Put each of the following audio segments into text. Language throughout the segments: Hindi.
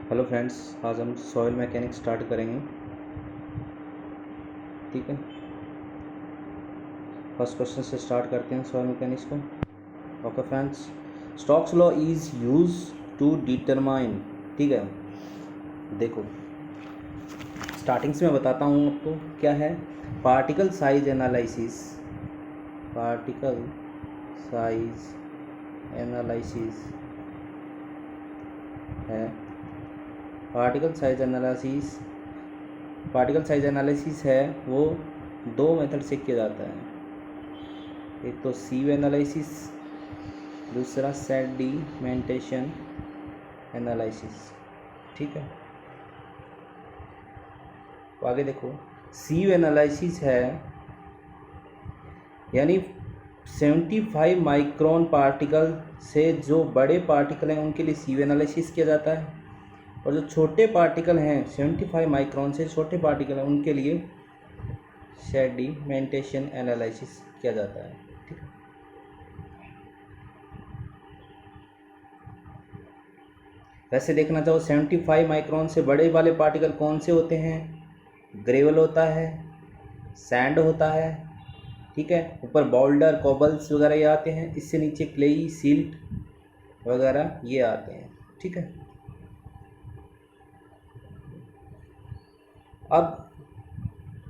हेलो फ्रेंड्स, आज हम सॉइल मैकेनिक्स स्टार्ट करेंगे। ठीक है, फर्स्ट क्वेश्चन से स्टार्ट करते हैं सॉइल मैकेनिक्स को। Okay friends, Stokes law is use to determine. ठीक है, देखो स्टार्टिंग से मैं बताता हूँ आपको क्या है particle size analysis. Particle size analysis है पार्टिकल साइज एनालिसिस है वो दो मेथड से किया जाता है। एक तो सीव एनालिसिस, दूसरा सेडिमेंटेशन एनालिसिस। ठीक है, तो आगे देखो, सीव एनालिसिस है यानी 75 माइक्रोन पार्टिकल से जो बड़े पार्टिकल हैं उनके लिए सीव एनालिसिस किया जाता है, और जो छोटे पार्टिकल हैं 75 माइक्रोन से छोटे पार्टिकल हैं उनके लिए सेडिमेंटेशन एनालिसिस किया जाता है। ठीक है, वैसे देखना चाहो 75 माइक्रोन से बड़े वाले पार्टिकल कौन से होते हैं? ग्रेवल होता है, सैंड होता है, ठीक है, ऊपर बाउल्डर कॉबल्स वगैरह ये आते हैं, इससे नीचे क्लेई सिल्ट वगैरह ये आते हैं। ठीक है, अब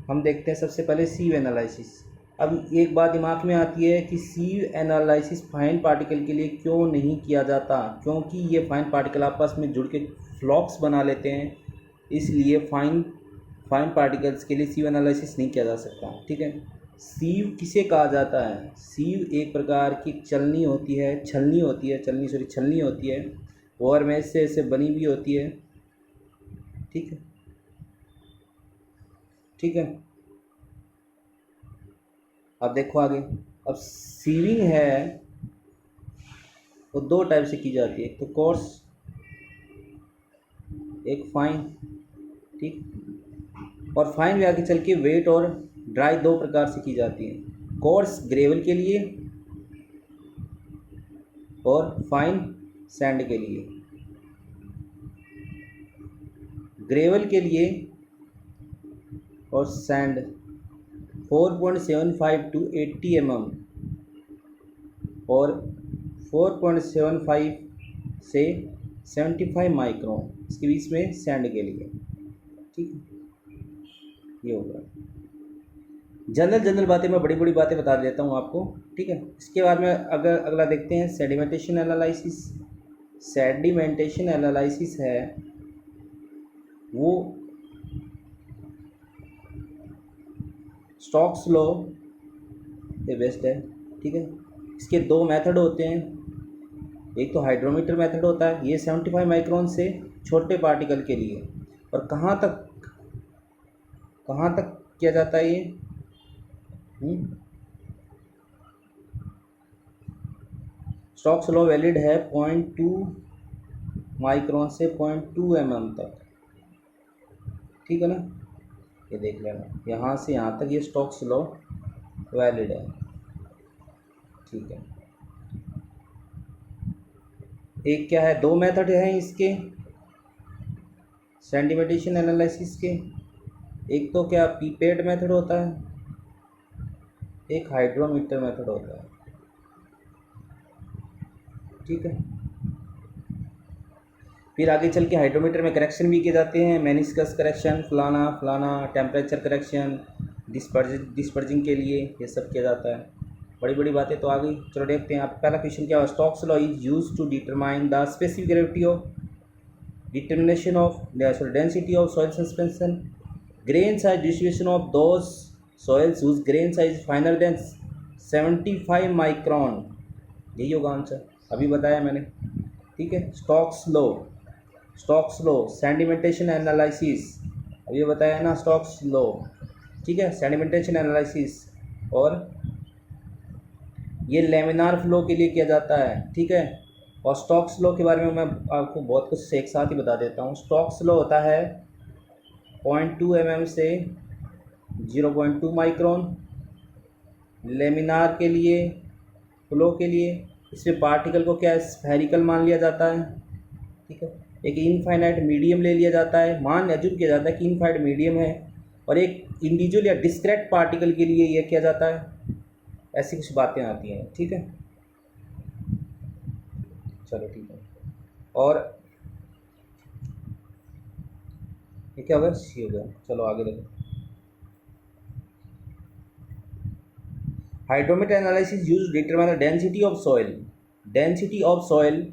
हम देखते हैं सबसे पहले सीव एनालिसिस। अब एक बात दिमाग में आती है कि सीव एनालिसिस फाइन पार्टिकल के लिए क्यों नहीं किया जाता? क्योंकि ये फाइन पार्टिकल आपस में जुड़ के फ्लॉक्स बना लेते हैं, इसलिए फाइन पार्टिकल्स के लिए सीव एनालिसिस नहीं किया जा सकता। ठीक है, सीव किसे कहा जाता है? सीव एक प्रकार की छलनी होती है, और में से बनी हुई होती है। ठीक है, ठीक है, अब देखो आगे। अब सीविंग है वो दो टाइप से की जाती है, एक तो कोर्स, एक फाइन। ठीक, और फाइन भी आगे चल के वेट और ड्राई दो प्रकार से की जाती है। कोर्स ग्रेवल के लिए और फाइन सैंड के लिए। ग्रेवल के लिए और सैंड 4.75 to 80 mm और 4.75 से 75 माइक्रोन इसके बीच में सैंड के लिए। ठीक, ये होगा जनरल बातें। मैं बड़ी बड़ी बातें बता देता हूँ आपको। ठीक है, इसके बाद में अगर अगला देखते हैं सेडिमेंटेशन एनालिसिस। सेडिमेंटेशन एनालिसिस है वो स्टोक्स लॉ पे बेस्ड है। ठीक है, इसके दो मेथड होते हैं। एक तो हाइड्रोमीटर मेथड होता है, ये 75 माइक्रोन से छोटे पार्टिकल के लिए। और कहाँ तक किया जाता है ये? स्टोक्स लॉ वैलिड है 0.2 माइक्रोन से 0.2 mm तक। ठीक है ना, ये देख लेना, यहाँ से यहाँ तक ये स्टोक्स लॉ वैलिड है। ठीक है, एक क्या है, दो मेथड हैं इसके सेडिमेंटेशन एनालिसिस के। एक तो क्या पीपेड मेथड होता है, एक हाइड्रोमीटर मेथड होता है। ठीक है, फिर आगे चल के हाइड्रोमीटर में करेक्शन भी किए जाते हैं, मेनिस्कस करेक्शन, फलाना टेम्परेचर करेक्शन, डिस्पर्जिंग के लिए ये सब किया जाता है। बड़ी बड़ी बातें तो आ गई। चलो देखते हैं आप पहला क्वेश्चन क्या है। Stokes law is use to determine the specific gravity of determination of density of soil suspension, grain size distribution of those soils whose grain size is finer than 75 micron। यही होगा आंसर, अभी बताया मैंने। ठीक है, स्टोक्स लॉ सेडिमेंटेशन एनालिसिस, अभी बताया ना स्टोक्स लॉ। ठीक है, सेडिमेंटेशन एनालिसिस, और ये लेमिनार फ्लो के लिए किया जाता है। ठीक है, और स्टोक्स लॉ के बारे में मैं आपको बहुत कुछ एक साथ ही बता देता हूँ। स्टोक्स लॉ होता है 0.2 mm से 0.2 माइक्रोन लेमिनार के लिए, फ्लो के लिए। इसमें पार्टिकल को क्या स्फेरिकल मान लिया जाता है। ठीक है, एक इनफाइनाइट मीडियम ले लिया जाता है, मान एज्यूम किया जाता है कि इनफाइनाइट मीडियम है, और एक इंडिविजुअल या डिस्क्रेट पार्टिकल के लिए यह किया जाता है। ऐसी कुछ बातें आती हैं, ठीक है। चलो ठीक है, और ये क्या होगा, सी हो गया। चलो आगे देखो, hydrometer analysis use determine the density of soil. Density of soil,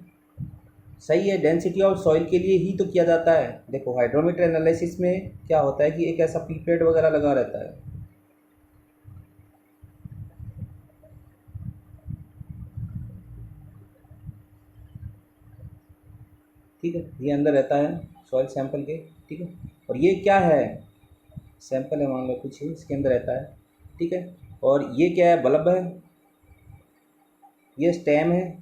सही है, डेंसिटी ऑफ सॉइल के लिए ही तो किया जाता है। देखो हाइड्रोमीटर एनालिसिस में क्या होता है कि एक ऐसा पीपेट वगैरह लगा रहता है, ठीक है, ये अंदर रहता है सॉइल सैंपल के, ठीक है। और ये क्या है, सैंपल है मान लो कुछ, इसके अंदर रहता है, ठीक है। और ये क्या है, बल्ब है, ये स्टेम है,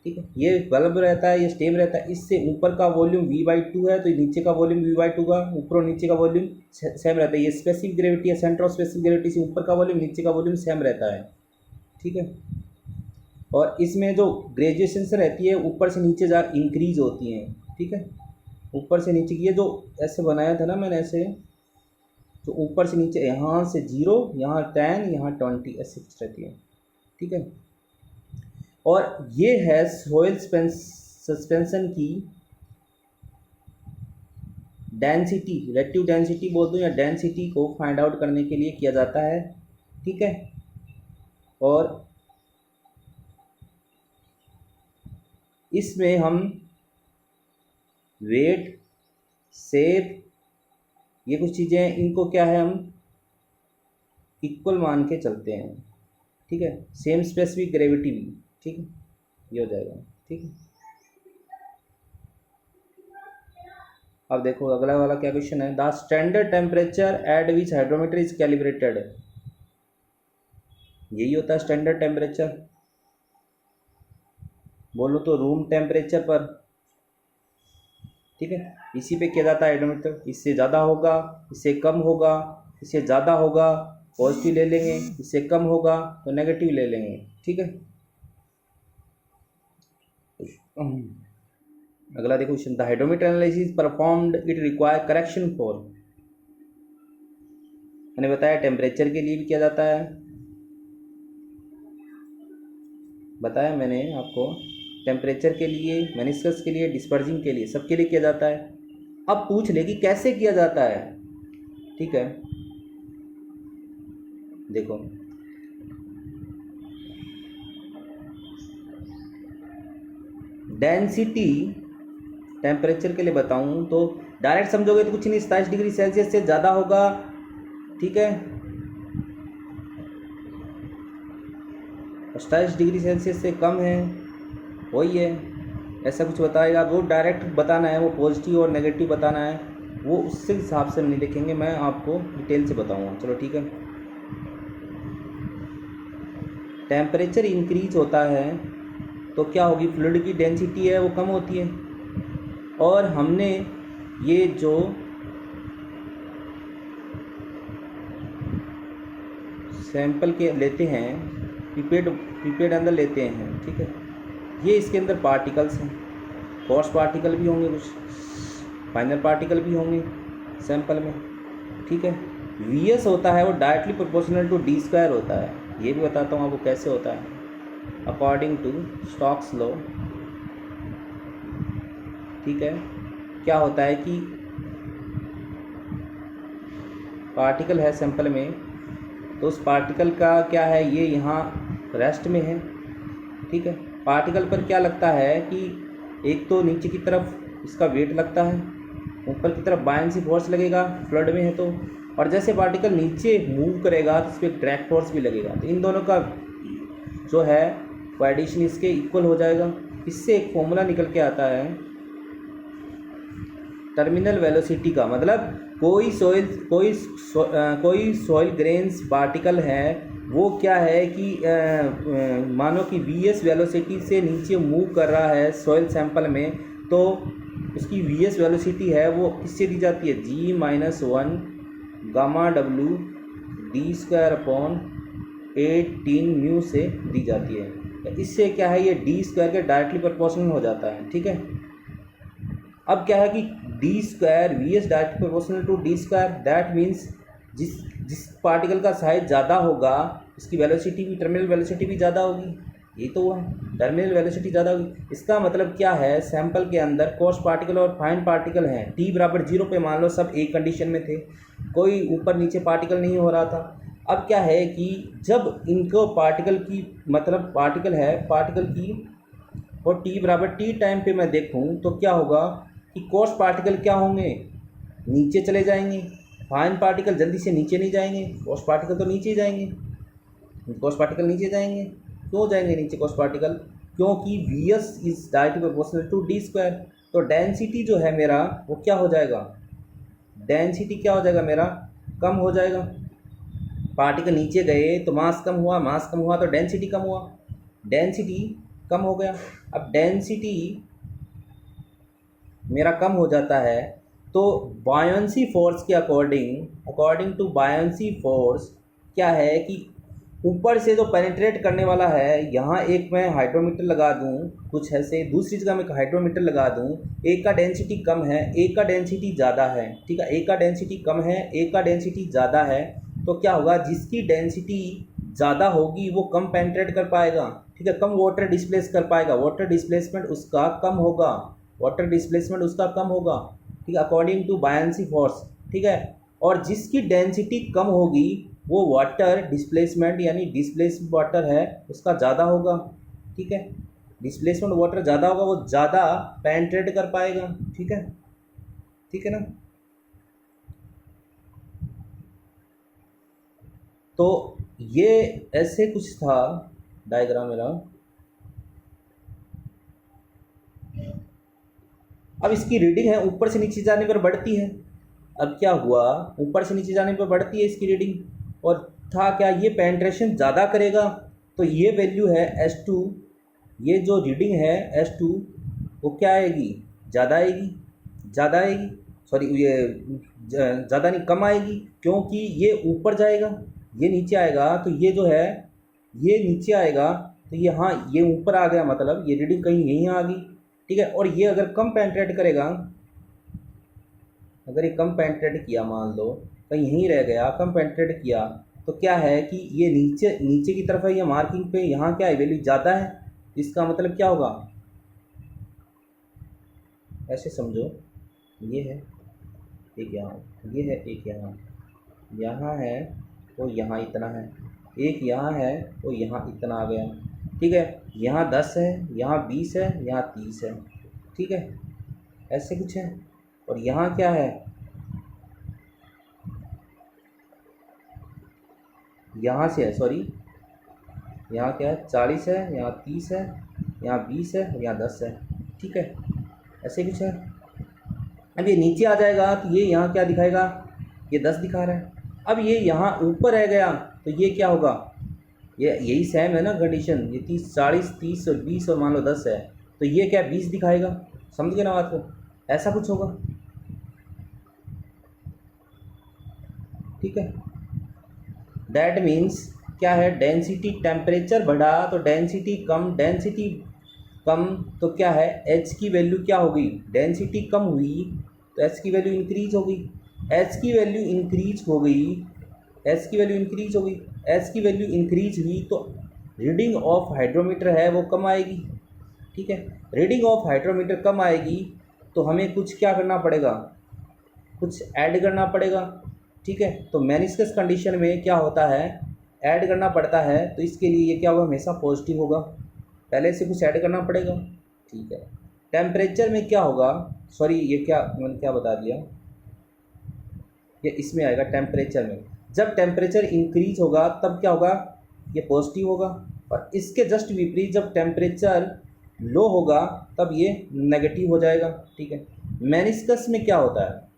ठीक है। ये बल्ब रहता है, ये स्टेम रहता है। इससे ऊपर का वॉल्यूम V/2 है, तो नीचे का वॉल्यूम V/2 का, ऊपर और नीचे का वॉल्यूम सेम रहता है। ये स्पेसिफिक ग्रेविटी है, सेंटर ऑफ स्पेसिफिक ग्रेविटी से ऊपर का वॉल्यूम नीचे का वॉल्यूम सेम रहता है, ठीक है। और इसमें जो ग्रेजुएशन से रहती है, ऊपर से नीचे जा इंक्रीज होती हैं, ठीक है। ऊपर से नीचे की, ये जो ऐसे बनाया था ना मैंने ऐसे, तो ऊपर से नीचे यहाँ से 0, यहाँ 10, यहाँ 20 ऐसे कुछ रहती है, ठीक है। और ये है सॉइल सस्पेंशन की डेंसिटी, रिलेटिव डेंसिटी बोल दो या डेंसिटी को फाइंड आउट करने के लिए किया जाता है, ठीक है। और इसमें हम वेट, शेप, ये कुछ चीज़ें हैं, इनको क्या है, हम इक्वल मान के चलते हैं, ठीक है। सेम स्पेसिफिक ग्रेविटी भी, ठीक है, ये हो जाएगा, ठीक है। अब देखो अगला वाला क्या क्वेश्चन है, the standard temperature at which hydrometer is calibrated. यही होता है स्टैंडर्ड टेम्परेचर, बोलो तो रूम टेम्परेचर पर, ठीक है। इसी पे किया जाता है हाइड्रोमीटर। इससे ज़्यादा होगा, इससे कम होगा, इससे ज़्यादा होगा पॉजिटिव ले लेंगे, इससे कम होगा तो नेगेटिव ले लेंगे, ठीक है। अगला देखो question, the hydrometer analysis performed it require correction for. मैंने बताया टेम्परेचर के लिए भी किया जाता है, बताया मैंने आपको, टेम्परेचर के लिए, मेनिस्कस के लिए, डिस्पर्जिंग के लिए, सबके लिए किया जाता है। अब पूछ ले कि कैसे किया जाता है, ठीक है। देखो डेंसिटी टेम्परेचर के लिए बताऊं तो डायरेक्ट समझोगे तो कुछ नहीं, 27 डिग्री सेल्सियस से ज़्यादा होगा, ठीक है, 27 डिग्री सेल्सियस से कम है, वही है, ऐसा कुछ बताएगा। वो डायरेक्ट बताना है, वो पॉजिटिव और नेगेटिव बताना है, वो उससे हिसाब से नहीं लिखेंगे, मैं आपको डिटेल से बताऊंगा। चलो ठीक है। टेम्परेचर इंक्रीज होता है तो क्या होगी, फ्लूइड की डेंसिटी है वो कम होती है। और हमने ये जो सैंपल के लेते हैं, पिपेट अंदर लेते हैं, ठीक है, ये इसके अंदर पार्टिकल्स हैं, कोर्स पार्टिकल भी होंगे, कुछ फाइनल पार्टिकल भी होंगे सैंपल में, ठीक है। Vs होता है वो डायरेक्टली प्रोपोर्शनल टू d² होता है, ये भी बताता हूँ आपको कैसे होता है, अकॉर्डिंग टू स्टोक्स लॉ, ठीक है। क्या होता है कि पार्टिकल है सैंपल में, तो उस पार्टिकल का क्या है, ये यहाँ रेस्ट में है, ठीक है। पार्टिकल पर क्या लगता है कि एक तो नीचे की तरफ इसका वेट लगता है, ऊपर की तरफ बायेंसी फोर्स लगेगा, फ्लड में है तो, और जैसे पार्टिकल नीचे मूव करेगा तो इस पर ड्रैग फोर्स भी लगेगा, तो इन दोनों का जो है वो एडिशन इसके इक्वल हो जाएगा। इससे एक फॉर्मूला निकल के आता है टर्मिनल वेलोसिटी का, मतलब कोई सॉइल ग्रेन्स पार्टिकल है, वो क्या है कि मानो कि Vs वेलोसिटी से नीचे मूव कर रहा है सॉइल सैंपल में, तो उसकी Vs वेलोसिटी है वो किससे दी जाती है, G-1 gamma W d²/18 mu से दी जाती है। इससे क्या है, ये d² के डायरेक्टली प्रोपोर्शनल हो जाता है, ठीक है। अब क्या है कि D square V S directly proportional to D square, that means जिस जिस पार्टिकल का साइज ज़्यादा होगा उसकी वेलोसिटी भी, टर्मिनल वेलोसिटी भी ज़्यादा होगी। ये तो हुआ, टर्मिनल वेलोसिटी ज़्यादा होगी। इसका मतलब क्या है, सैंपल के अंदर कोस पार्टिकल और फाइन पार्टिकल हैं, टी बराबर 0 पे मान लो सब एक कंडीशन में थे, कोई ऊपर नीचे पार्टिकल नहीं हो रहा था। अब क्या है कि जब इनको पार्टिकल की मतलब पार्टिकल है, पार्टिकल की और टी बराबर टी टाइम पे मैं देखूं तो क्या होगा कि कोस पार्टिकल क्या होंगे, नीचे चले जाएंगे, फाइन पार्टिकल जल्दी से नीचे नहीं जाएंगे, कोस पार्टिकल तो नीचे ही जाएंगे, कोस पार्टिकल नीचे जाएंगे। क्यों जाएंगे नीचे कोस पार्टिकल, क्योंकि V S is directly proportional to D square. तो डेंसिटी जो है मेरा वो क्या हो जाएगा, डेंसिटी क्या हो जाएगा मेरा, कम हो जाएगा। पार्टिकल नीचे गए तो मास कम हुआ, मास कम हुआ तो डेंसिटी कम हुआ, डेंसिटी कम हो गया। अब डेंसिटी मेरा कम हो जाता है तो बायोंसी फोर्स के अकॉर्डिंग टू बायोंसी फोर्स क्या है कि ऊपर से जो पेनिट्रेट करने वाला है, यहाँ एक मैं हाइड्रोमीटर लगा दूँ कुछ ऐसे, दूसरी जगह मैं हाइड्रोमीटर लगा दूँ, एक का डेंसिटी कम है एक का डेंसिटी ज़्यादा है, ठीक है, एक का डेंसिटी कम है एक का डेंसिटी ज़्यादा है, तो क्या होगा, जिसकी डेंसिटी ज़्यादा होगी वो कम पेनिट्रेट कर पाएगा, ठीक है, कम वाटर डिस्प्लेस कर पाएगा, वाटर डिस्प्लेसमेंट उसका कम होगा, वाटर डिस्प्लेसमेंट उसका कम होगा, ठीक है, अकॉर्डिंग टू बायोंसी फोर्स, ठीक है। और जिसकी डेंसिटी कम होगी वो वाटर डिस्प्लेसमेंट यानी डिस्प्लेस वाटर है उसका ज़्यादा होगा, ठीक है, डिस्प्लेसमेंट वाटर ज़्यादा होगा, वो ज़्यादा पेनिट्रेट कर पाएगा, ठीक है ना। तो ये ऐसे कुछ था डायग्राम मेरा। अब इसकी रीडिंग है ऊपर से नीचे जाने पर बढ़ती है। अब क्या हुआ, ऊपर से नीचे जाने पर बढ़ती है इसकी रीडिंग, और था क्या, ये पेनिट्रेशन ज़्यादा करेगा तो ये वैल्यू है S2, ये जो रीडिंग है S2 वो क्या आएगी, ज़्यादा आएगी, सॉरी ये ज़्यादा नहीं कम आएगी, क्योंकि ये ऊपर जाएगा ये नीचे आएगा, तो ये जो है ये नीचे आएगा तो ये, हाँ ये ऊपर आ गया, मतलब ये रीडिंग कहीं यहीं आ गई, ठीक है। और ये अगर कम पेनिट्रेट करेगा, अगर ये कम पेनिट्रेट किया, मान लो कहीं यहीं रह गया, कम पेनिट्रेट किया, तो क्या है कि ये नीचे की तरफ है, ये मार्किंग पे यहाँ क्या है, वैल्यू ज़्यादा है, इसका मतलब क्या होगा, ऐसे समझो, ये है एक यहाँ, ये है एक यहाँ, यहाँ है तो यहाँ इतना है, एक यहाँ है तो यहाँ इतना आ गया, ठीक है, यहाँ 10 है, यहाँ 20 है, यहाँ 30 है, ठीक है, ऐसे कुछ है। और यहाँ क्या है, यहाँ से है, सॉरी यहाँ क्या है, 40 है, यहाँ 30 है, यहाँ 20 है और यहाँ 10 है, ठीक है, ऐसे कुछ है। अब ये नीचे आ जाएगा तो ये यहाँ क्या दिखाएगा, ये 10 दिखा रहा है। अब ये यहाँ ऊपर रह गया तो ये क्या होगा, ये यही सेम है ना कंडीशन, ये 30 40 30 और 20 और मान लो 10 है, तो ये क्या 20 दिखाएगा, समझ गए ना बात को, ऐसा कुछ होगा, ठीक है। दैट मीन्स क्या है, डेंसिटी टेम्परेचर बढ़ा तो डेंसिटी कम तो क्या है, एच की वैल्यू क्या होगी, डेंसिटी कम हुई तो एच की वैल्यू इंक्रीज होगी, एच की वैल्यू इंक्रीज हो गई, एच की वैल्यू इंक्रीज होगी, एच की वैल्यू इंक्रीज हुई तो रीडिंग ऑफ हाइड्रोमीटर है वो कम आएगी, ठीक है, रीडिंग ऑफ हाइड्रोमीटर कम आएगी तो हमें कुछ क्या करना पड़ेगा, कुछ ऐड करना पड़ेगा, ठीक है। तो मेनिस्कस कंडीशन में क्या होता है, ऐड करना पड़ता है, तो इसके लिए ये क्या होगा, हमेशा पॉजिटिव होगा, पहले से कुछ ऐड करना पड़ेगा, ठीक है। टेम्परेचर में क्या होगा, सॉरी ये क्या मैंने क्या बता दिया, ये इसमें आएगा टेम्परेचर में, जब टेम्परेचर इंक्रीज होगा तब क्या होगा, ये पॉजिटिव होगा, और इसके जस्ट विपरीत जब टेम्परेचर लो होगा तब ये नेगेटिव हो जाएगा, ठीक है। मेनिस्कस में क्या होता है,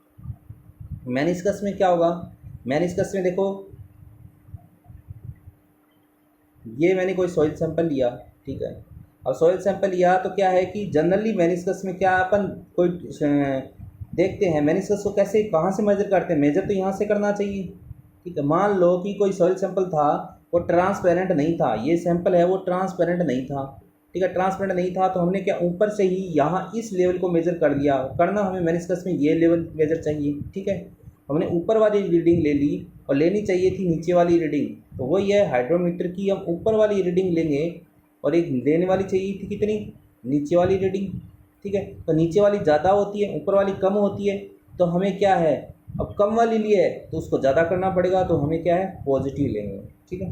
मेनिस्कस में क्या होगा, मेनिस्कस में देखो ये मैंने कोई सॉइल सैंपल लिया, ठीक है, अब सॉइल सैंपल लिया तो क्या है कि जनरली मेनिस्कस में क्या अपन कोई देखते हैं, मेनिस्कस को कैसे कहाँ से मेजर करते हैं, मेजर तो यहाँ से करना चाहिए, ठीक है। मान लो कि कोई सॉइल सैंपल था वो ट्रांसपेरेंट नहीं था, ये सैंपल है वो ट्रांसपेरेंट नहीं था, ठीक है, ट्रांसपेरेंट नहीं था, तो हमने क्या ऊपर से ही यहाँ इस लेवल को मेज़र कर लिया। करना हमें मेनिस्कस में ये लेवल मेज़र चाहिए, ठीक है। हमने ऊपर वाली रीडिंग ले ली और लेनी चाहिए थी नीचे वाली रीडिंग, तो वही है हाइड्रोमीटर की, हम ऊपर वाली रीडिंग लेंगे और एक लेने वाली चाहिए थी कितनी, नीचे वाली रीडिंग, ठीक है। तो नीचे वाली ज़्यादा होती है, ऊपर वाली कम होती है, तो हमें क्या है, अब कम वाली लिए है तो उसको ज़्यादा करना पड़ेगा, तो हमें क्या है पॉजिटिव लेंगे, ठीक है।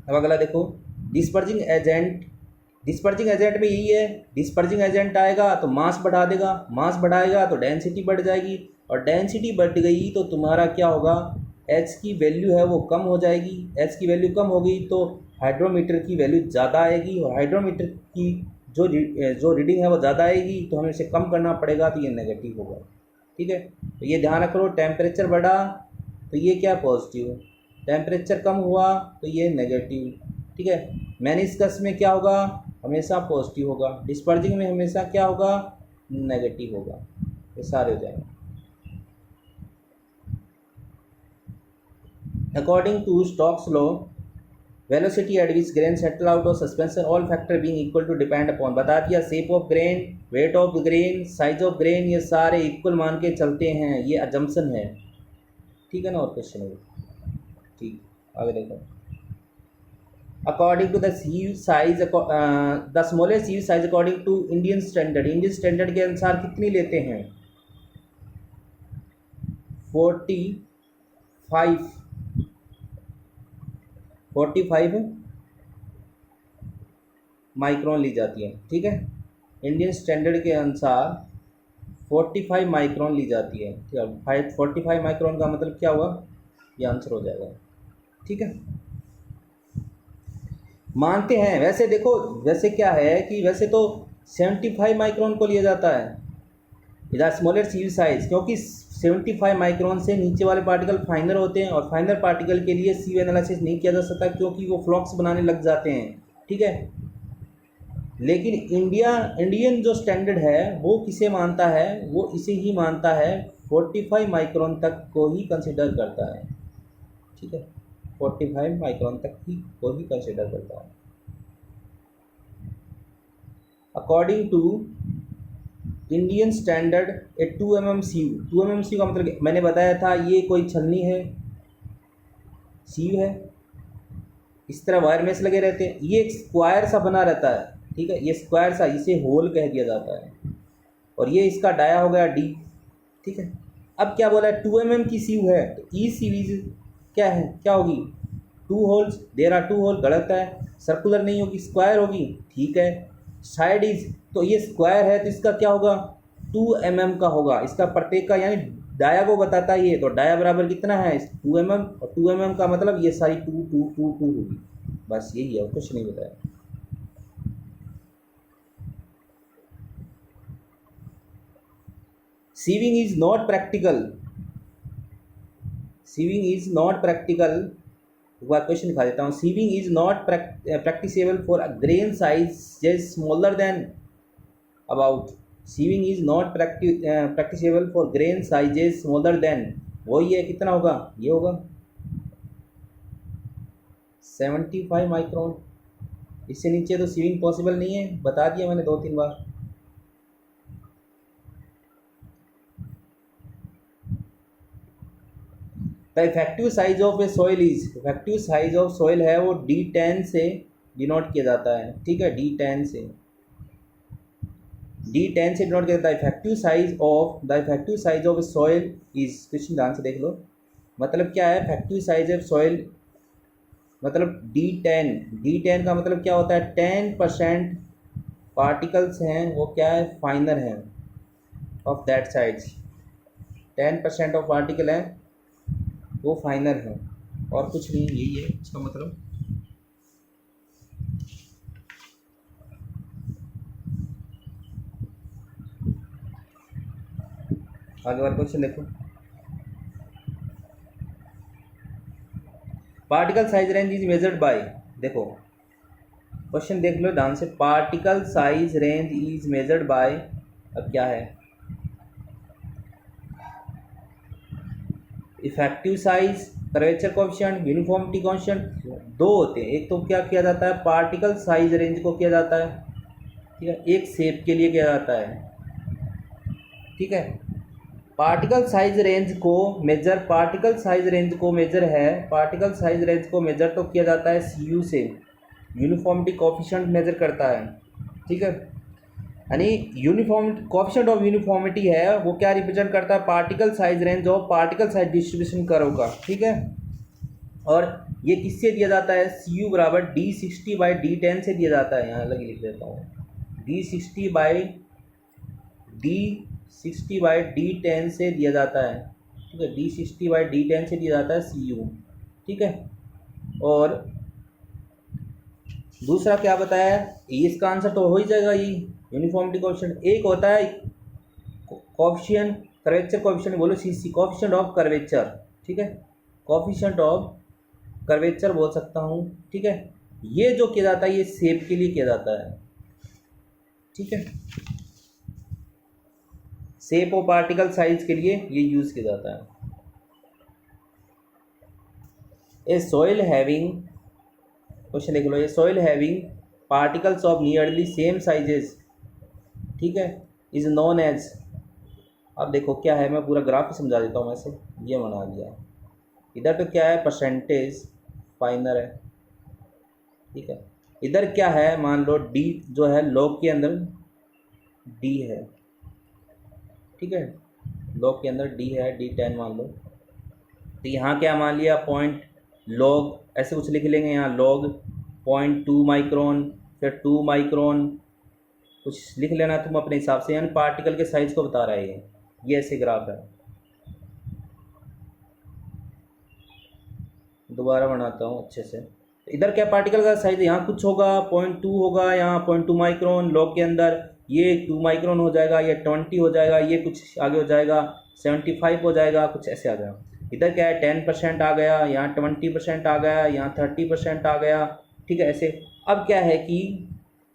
अब अगला देखो, डिस्पर्जिंग एजेंट। डिस्पर्जिंग एजेंट में यही है, डिस्पर्जिंग एजेंट आएगा तो मास बढ़ा देगा, मास बढ़ाएगा तो डेंसिटी बढ़ जाएगी, और डेंसिटी बढ़ गई तो तुम्हारा क्या होगा, एच की वैल्यू है वो कम हो जाएगी। एच की वैल्यू कम हो गई तो हाइड्रोमीटर की वैल्यू ज़्यादा आएगी, और हाइड्रोमीटर की जो रीडिंग है वो ज़्यादा आएगी, तो हमें इसे कम करना पड़ेगा, तो ये नेगेटिव होगा, ठीक है। तो ये ध्यान रखो, टेम्परेचर बढ़ा तो ये क्या पॉजिटिव, टेम्परेचर कम हुआ तो ये नेगेटिव, ठीक है। मेनिस्कस में क्या होगा, हमेशा पॉजिटिव होगा, डिस्पर्जिंग में हमेशा क्या होगा, नेगेटिव होगा, ये सारे हो जाएंगे। According to Stokes law, velocity at which grain settle out of suspension, all factor being equal to depend upon, बता दिया shape of grain, weight of grain, size of grain, ये सारे इक्वल मान के चलते हैं, ये अजम्पशन है, ठीक है ना। और क्वेश्चन है ठीक, आगे देखो। According to the sieve size, the smallest sieve size according to Indian standard, Indian standard के अनुसार कितनी लेते हैं, 45 माइक्रोन ली जाती है, ठीक है। इंडियन स्टैंडर्ड के अनुसार 45 माइक्रोन ली जाती है, ठीक है। 45 माइक्रोन का मतलब क्या हुआ, ये आंसर हो जाएगा, ठीक है। मानते हैं, वैसे देखो, वैसे क्या है कि वैसे तो 75 माइक्रोन को लिया जाता है इधर स्मॉलर सीव साइज, क्योंकि 75 माइक्रोन से नीचे वाले पार्टिकल फाइनर होते हैं, और फाइनर पार्टिकल के लिए सीव एनालिसिस नहीं किया जा सकता क्योंकि वो फ्लॉक्स बनाने लग जाते हैं, ठीक है। लेकिन इंडियन जो स्टैंडर्ड है वो किसे मानता है, वो इसे ही मानता है, 45 माइक्रोन तक को ही कंसिडर करता है, ठीक है। 45 माइक्रोन तक ही को ही कंसिडर करता है। According to Indian standard a 2 mm sieve, 2 mm sieve का मतलब मैंने बताया था, ये कोई छलनी है, सीव है, इस तरह वायर मेश लगे रहते हैं, ये एक स्क्वायर सा बना रहता है, ठीक है। ये स्क्वायर सा, इसे होल कह दिया जाता है, और ये इसका डाया हो गया डी, ठीक है। अब क्या बोला है, 2 mm की सीव है, तो ई सीरीज क्या है, क्या होगी, 2 होल्स, देयर आर 2 होल, गलत है, सर्कुलर नहीं होगी, स्क्वायर होगी, ठीक है। साइड इज, तो ये स्क्वायर है तो इसका क्या होगा, 2 mm का होगा, इसका प्रत्येक का यानी डाया को बताता है ये, तो डाया बराबर कितना है 2 mm, और 2 mm का मतलब ये सारी 2 2 2 2 होगी, बस यही है, कुछ नहीं बताया। Sieving is not practical, sieving is not practical, एक बार क्वेश्चन दिखा देता हूँ। Sieving is not practicable for a grain size smaller than about, sieving is not practicable for grain sizes smaller than, वही है, कितना होगा, ये होगा 75 माइक्रोन, इससे नीचे तो सीविंग पॉसिबल नहीं है, बता दिया मैंने 2-3 बार। The effective size of a soil is, effective size of soil है वो D10 से डिनोट किया जाता है, ठीक है। D10 से डिनोट किया जाता है। Effective size of a soil is, question ध्यान से देख लो, मतलब क्या है, इफेक्टिव साइज ऑफ सॉइल मतलब D10 का मतलब क्या होता है, 10% पार्टिकल्स हैं वो क्या है, फाइनर हैं of that size, 10% of particle हैं वो फाइनर है, और कुछ नहीं, यही है इसका मतलब। आगे वाला क्वेश्चन देखो, particle size range is measured by, देखो क्वेश्चन देख लो ध्यान से, particle size range is measured by, अब क्या है, effective size, curvature coefficient, uniformity coefficient, दो होते हैं। एक तो क्या किया जाता है, पार्टिकल साइज रेंज को किया जाता है, ठीक है, एक शेप के लिए किया जाता है, ठीक है। पार्टिकल साइज रेंज को मेजर, पार्टिकल साइज रेंज को मेजर है, पार्टिकल साइज रेंज को मेजर तो किया जाता है CU से, यूनिफॉर्मिटी कोएफिशिएंट मेजर करता है, ठीक है। यानी यूनिफॉर्म कोएफिशिएंट ऑफ यूनिफॉर्मिटी है वो क्या रिप्रेजेंट करता है, particle size range of particle size distribution curve का, ठीक है। और ये किससे दिया जाता है, CU बराबर D60/D10 से दिया जाता है। यहाँ अलग लिख देता हूँ, D60/D10 से दिया जाता है, ठीक है, D60/D10 से दिया जाता है CU, ठीक है। और दूसरा क्या बताया है, इसका आंसर तो हो ही जाएगा ये यूनिफॉर्मिटी कोएफिशिएंट। एक होता है कोएफिशिएंट, कर्वेचर कोएफिशिएंट बोलो CC, कोएफिशिएंट ऑफ कर्वेचर, ठीक है, कोएफिशिएंट ऑफ कर्वेचर बोल सकता हूँ, ठीक है। ये जो किया जाता है ये शेप के लिए किया जाता है, ठीक है, शेप और पार्टिकल साइज के लिए ये यूज किया जाता है। ए सॉइल हैविंग, क्वेश्चन लिख लो, a soil having particles of nearly same sizes, ठीक है, इज नोन एज, अब देखो क्या है, मैं पूरा ग्राफ ही समझा देता हूँ। वैसे ये बना दिया, इधर तो क्या है, परसेंटेज फाइनर है, ठीक है। इधर क्या है, मान लो D जो है लॉग के अंदर D है, ठीक है, लॉग के अंदर D है, D10 मान लो। तो यहाँ क्या मान लिया, पॉइंट लॉग ऐसे कुछ लिख लेंगे, यहाँ लॉग 0.2 माइक्रोन, फिर 2 माइक्रोन, कुछ लिख लेना तुम अपने हिसाब से, यानी पार्टिकल के साइज को बता रहा है ये ऐसे ग्राफ है। दोबारा बनाता हूँ अच्छे से। इधर क्या पार्टिकल का साइज, यहाँ कुछ होगा 0.2 होगा, यहाँ 0.2 माइक्रोन, लॉग के अंदर ये 2 माइक्रोन हो जाएगा, ये 20 हो जाएगा, ये कुछ आगे हो जाएगा 75 हो जाएगा, कुछ ऐसे आ जाएगा। इधर क्या है 10% आ गया, यहाँ 20% आ गया, यहाँ 30% आ गया, ठीक है, ऐसे। अब क्या है कि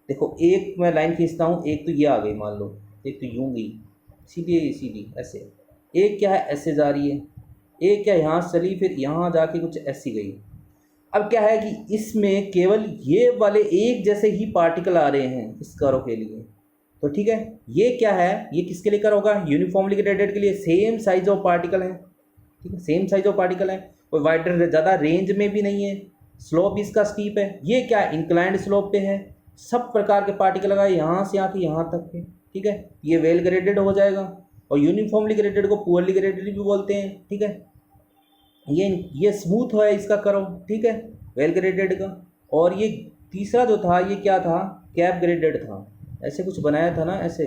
देखो, एक मैं लाइन खींचता हूँ, एक तो ये आ गई मान लो, एक तो यूँ गई सीधी सीधी ऐसे, एक क्या है ऐसे जा रही है, एक क्या यहाँ चली फिर यहाँ जाके कुछ ऐसी गई। अब क्या है कि इसमें केवल ये वाले एक जैसे ही पार्टिकल आ रहे हैं इस कर्व के लिए, तो ठीक है। ये क्या है, ये किसके लिए कर्व होगा, यूनिफॉर्मली ग्रेडेड के लिए, सेम साइज ऑफ पार्टिकल है, ठीक है, सेम साइज ऑफ पार्टिकल है, कोई वाइडर ज़्यादा रेंज में भी नहीं है, स्लोप इसका स्टीप है, ये क्या इंक्लाइंड स्लोप पे है, सब प्रकार के पार्टिकल लगा यहाँ से आके यहाँ तक है, ठीक है। ये वेल ग्रेडेड हो जाएगा, और यूनिफॉर्मली ग्रेडेड को पुअरली ग्रेडेड भी बोलते हैं, ठीक है। ये स्मूथ है इसका कर्व, ठीक है, वेल ग्रेडेड का। और ये तीसरा जो था ये क्या था, कैप ग्रेडेड था, ऐसे कुछ बनाया था ना, ऐसे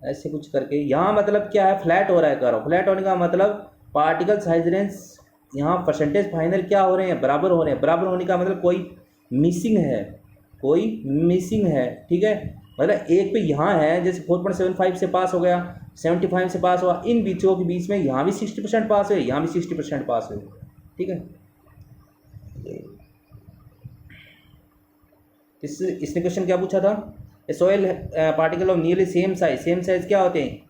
ऐसे कुछ करके। यहाँ मतलब क्या है, फ्लैट हो रहा है कर्व, फ्लैट होने का मतलब पार्टिकल साइज रेंज यहाँ परसेंटेज फाइनल क्या हो रहे हैं, बराबर हो रहे हैं। बराबर होने का मतलब कोई मिसिंग है, कोई मिसिंग है, ठीक है। मतलब एक पे यहाँ है, जैसे 4.75 से पास हो गया, 75 से पास हुआ, इन बीचों के बीच में यहाँ भी 60% पास हुए, यहाँ भी 60% पास हुए, ठीक है। इसने क्वेश्चन क्या पूछा था, soil particle of nearly same size, same size क्या होते हैं,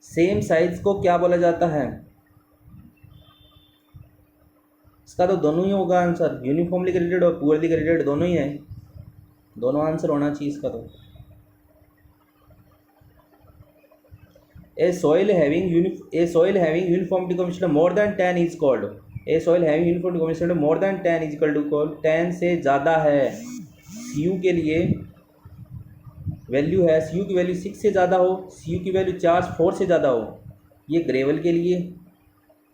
सेम साइज को क्या बोला जाता है, इसका तो दोनों ही होगा आंसर, यूनिफॉर्मली ग्रेडेड और पुअरली ग्रेडेड दोनों ही है, दोनों आंसर होना चाहिए इसका। तो a soil having uniformity coefficient more than 10 is called, a soil having uniformity coefficient more than 10 is equal to called, 10 से ज़्यादा है, CU के लिए वैल्यू है, CU की वैल्यू 6 से ज़्यादा हो, CU की वैल्यू 4 से ज़्यादा हो, ये ग्रेवल के लिए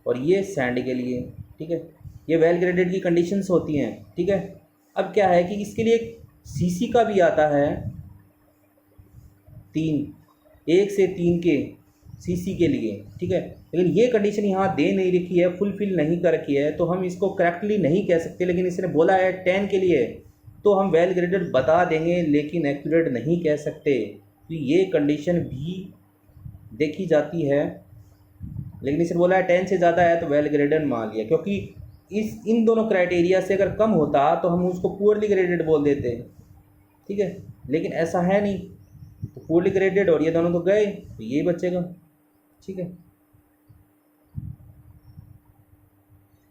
और ये सैंड के लिए, ठीक है। ये वेल ग्रेडेड की कंडीशंस होती हैं, ठीक है। अब क्या है कि इसके लिए CC का भी आता है 1 से 3 के CC के लिए, ठीक है। लेकिन ये कंडीशन यहाँ दे नहीं रखी है, फुलफिल नहीं कर रखी है, तो हम इसको करेक्टली नहीं कह सकते। लेकिन इसने बोला है 10 के लिए, तो हम वेल ग्रेडेड बता देंगे, लेकिन एक्यूरेट नहीं कह सकते। तो ये कंडीशन भी देखी जाती है, लेकिन इसने बोला है 10 से ज़्यादा है तो वेल ग्रेडेड मान लिया, क्योंकि इन दोनों क्राइटेरिया से अगर कम होता तो हम उसको पुअरली ग्रेडेड बोल देते, ठीक है। लेकिन ऐसा है नहीं, तो पुअरली ग्रेडेड और ये दोनों तो गए, तो यही बचेगा, ठीक है।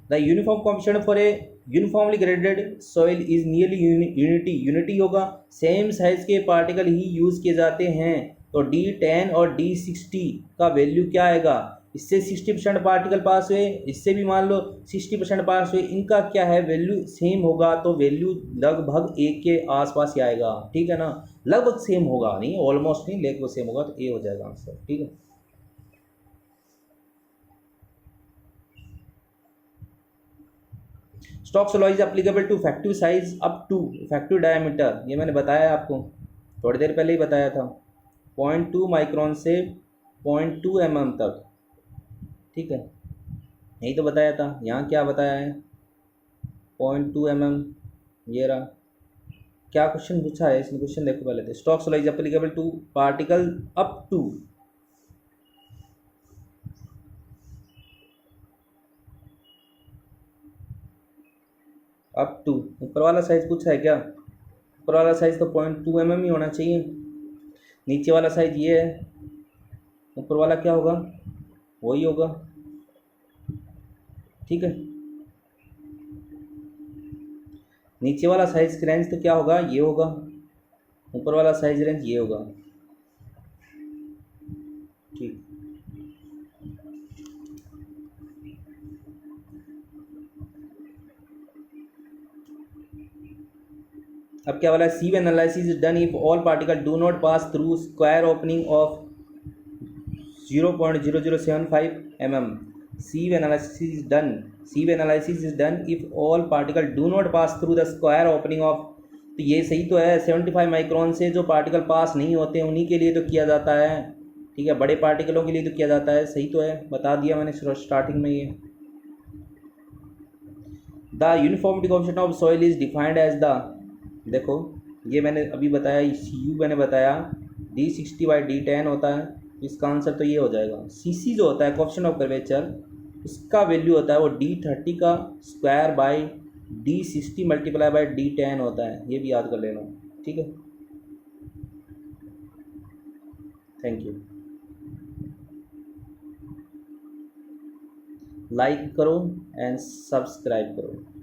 The uniform coefficient for a uniformly graded soil is nearly unity होगा, सेम साइज के पार्टिकल ही यूज़ किए जाते हैं। तो D10 और D60 का वैल्यू क्या आएगा, इससे 60% पार्टिकल पास हुए, इससे भी मान लो 60% पास हुए, इनका क्या है वैल्यू सेम होगा, तो वैल्यू लगभग एक के आसपास ही आएगा, ठीक है ना। लगभग सेम होगा, नहीं ऑलमोस्ट नहीं, लगभग सेम होगा, तो ए हो जाएगा आंसर, ठीक है। Stokes law is applicable to effective size up to effective diameter, ये मैंने बताया आपको थोड़ी देर पहले ही बताया था, 0.2 माइक्रोन से 0.2 mm तक, ठीक है, यही तो बताया था। यहाँ क्या बताया है, 0.2 mm, ये रहा। क्या क्वेश्चन पूछा है इसने, क्वेश्चन देखो पहले तो, Stokes law is applicable to particle up to, up to, ऊपर वाला साइज पूछा है क्या, ऊपर वाला साइज तो 0.2 mm ही होना चाहिए, नीचे वाला साइज ये है, ऊपर वाला क्या होगा, वही होगा, ठीक है। नीचे वाला साइज रेंज तो क्या होगा, ये होगा, ऊपर वाला साइज रेंज ये होगा, ठीक। अब क्या वाला है, sieve analysis is done if all particle do not pass through square opening of 0.0075 mm। sieve analysis is done if all particle do not pass through the square opening of, तो ये सही तो है, 75 माइक्रोन से जो पार्टिकल पास नहीं होते हैं उन्हीं के लिए तो किया जाता है, ठीक है, बड़े पार्टिकलों के लिए तो किया जाता है, सही तो है, बता दिया मैंने स्टार्टिंग में। ये the uniformity coefficient of soil is defined as the, देखो ये मैंने अभी बताया, यू मैंने बताया D60/D10 होता है, इसका आंसर तो ये हो जाएगा। CC जो होता है कोएफिशिएंट ऑफ कर्वेचर, उसका वैल्यू होता है वो D30 का square by D60 multiply by D10 होता है, ये भी याद कर लेना, ठीक है। थैंक यू, लाइक करो एंड सब्सक्राइब करो।